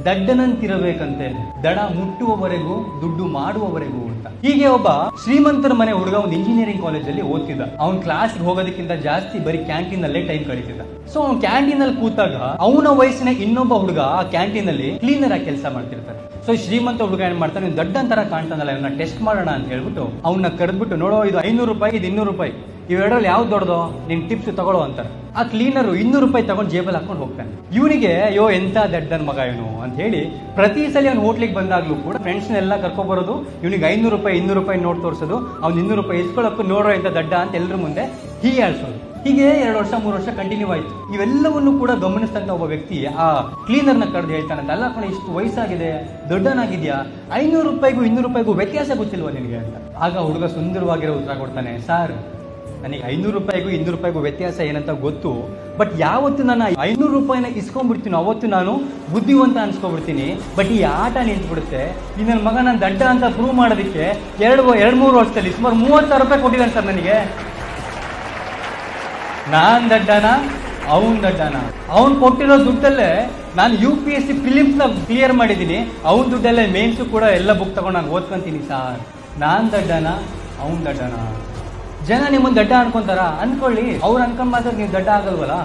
ದಡ್ಡನಂತಿರಬೇಕಂತೆ, ದಡ ಮುಟ್ಟುವವರೆಗೂ ದುಡ್ಡು ಮಾಡುವವರೆಗೂ ಅಂತ. ಹೀಗೆ ಒಬ್ಬ ಶ್ರೀಮಂತರ ಮನೆ ಹುಡುಗ ಒಂದು ಇಂಜಿನಿಯರಿಂಗ್ ಕಾಲೇಜಲ್ಲಿ ಓದ್ತಿದ್ದ. ಅವ್ನ್ ಕ್ಲಾಸ್ ಹೋಗೋದಕ್ಕಿಂತ ಜಾಸ್ತಿ ಬರೀ ಕ್ಯಾಂಟೀನ್ ಅಲ್ಲೇ ಟೈಮ್ ಕಳೀತಿದ್ದ. ಸೊ ಅವ್ನ್ ಕ್ಯಾಂಟೀನ್ ಅಲ್ಲಿ ಕೂತಾಗ ಅವನ ವಯಸ್ಸಿನ ಇನ್ನೊಬ್ಬ ಹುಡುಗ ಆ ಕ್ಯಾಂಟೀನ್ ಅಲ್ಲಿ ಕ್ಲೀನರ್ ಆಗಿ ಕೆಲಸ ಮಾಡ್ತಿರ್ತಾರೆ. ಸೊ ಶ್ರೀಮಂತ ಹುಡುಗ ಏನ್ ಮಾಡ್ತಾನೆ, ನೀವು ದಡ್ಡನ್ ತರ ಕಾಣ್ತಾನಲ್ಲ, ಇವನ್ನ ಟೆಸ್ಟ್ ಮಾಡೋಣ ಅಂತ ಹೇಳ್ಬಿಟ್ಟು ಅವನ್ನ ಕರೆದ್ಬಿಟ್ಟು, ನೋಡೋ ಇದು 500 ರೂಪಾಯಿ, ಇದು 200 ರೂಪಾಯಿ, ಇವೆರಡರಲ್ಲಿ ಯಾವ್ದು ದೊಡ್ಡದು, ನಿನ್ ಟಿಪ್ಸ್ ತಗೊಳ್ಳೋ ಅಂತಾರೆ. ಆ ಕ್ಲೀನರು 200 ರೂಪಾಯಿ ತಗೊಂಡು ಜೇಬಲ್ಲಿ ಹಾಕೊಂಡು ಹೋಗ್ತಾನೆ. ಇವನಿಗೆ ಅಯ್ಯೋ ಎಂತ ದಡ್ಡನ್ ಮಗ ಇವನು ಅಂತ ಹೇಳಿ ಪ್ರತಿ ಸಲ ಅವ್ನು ಹೋಟ್ಲಿಗೆ ಬಂದಾಗ್ಲೂ ಕೂಡ ಫ್ರೆಂಡ್ಸ್ನೆಲ್ಲ ಕರ್ಕೊಬರೋದು, ಇವನಿಗೆ 500 ರೂಪಾಯಿ 200 ರೂಪಾಯಿ ನೋಟ್ ತೋರಿಸೋದು, ಅವ್ನು 200 ರೂಪಾಯಿ ಇಸ್ಕೊಳ್ಳೋಕ್ಕೂ ನೋಡ್ರೋ ಎಂತ ದಡ್ಡ ಅಂತ ಎಲ್ಲರ ಮುಂದೆ ಹೀಗೆ ಹೇಳ್ಸೋದು. ಹೀಗೆ 2 ವರ್ಷ 3 ವರ್ಷ ಕಂಟಿನ್ಯೂ ಆಯ್ತು. ಇವೆಲ್ಲವನ್ನು ಕೂಡ ಗಮನಿಸ್ತಂತ ಒಬ್ಬ ವ್ಯಕ್ತಿ ಆ ಕ್ಲೀನರ್ನ ಕರೆದು ಹೇಳ್ತಾನಂತ, ಅಲ್ಲ ಕಣ ಇಷ್ಟು ವಯಸ್ಸಾಗಿದೆ, ದೊಡ್ಡನಾಗಿದ್ಯಾ, 500 ರೂಪಾಯಿಗೂ 200 ರೂಪಾಯಿಗೂ ವ್ಯತ್ಯಾಸ ಗೊತ್ತಿಲ್ವಾ ನಿನಗೆ ಅಂತ. ಆಗ ಹುಡುಗ ಸುಂದರವಾಗಿರೋ ಉತ್ತರ ಕೊಡ್ತಾನೆ, ಸರ್ ನನಗೆ 500 ರೂಪಾಯಿಗೂ 200 ರೂಪಾಯಿಗೂ ವ್ಯತ್ಯಾಸ ಏನಂತ ಗೊತ್ತು, ಬಟ್ ಯಾವತ್ತು ನಾನು 500 ರೂಪಾಯಿನ ಇಸ್ಕೊಂಡ್ಬಿಡ್ತೀನೋ ಅವತ್ತು ನಾನು ಬುದ್ಧಿವಂತ ಅನ್ಸ್ಕೊಬಿಡ್ತೀನಿ. ಬಟ್ ಈ ಆಟ ನಿಂತ್ಬಿಡುತ್ತೆ. ಈ ನನ್ನ ಮಗ ನಾನು ದಡ್ಡ ಅಂತ ಪ್ರೂವ್ ಮಾಡೋದಕ್ಕೆ 2-3 ವರ್ಷದಲ್ಲಿ ಸುಮಾರು 30,000 ರೂಪಾಯಿ ಕೊಟ್ಟಿದ್ದಾನೆ ಸರ್ ನನಗೆ. ನಾನ್ ದಡ್ಡನ, ಅವನ್ ದಡ್ಡನ? ಅವನ್ ಕೊಟ್ಟಿರೋ ದುಡ್ಡಲ್ಲೇ ನಾನು UPSC ಫಿಲಿಮ್ಸ್ ನ ಕ್ಲಿಯರ್ ಮಾಡಿದ್ದೀನಿ, ಅವನ್ ದುಡ್ಡಲ್ಲೇ ಮೇನ್ಸು ಕೂಡ ಎಲ್ಲ ಬುಕ್ ತಗೊಂಡು ನಾನು ಓದ್ಕೊಂತೀನಿ ಸರ್. ನಾನ್ ದಡ್ಡನ, ಅವನ್ ದಡ್ಡನ? ಜನ ನಿಮ್ಮನ್ನ ದಡ್ಡ ಅನ್ಕೊಂತಾರ? ಅನ್ಕೊಳ್ಳಿ, ಅವ್ರು ಅನ್ಕೊಂಡ್ ಮಾತ್ರ ನೀವು ದಡ್ಡ ಆಗಲ್ವಲ್ಲ.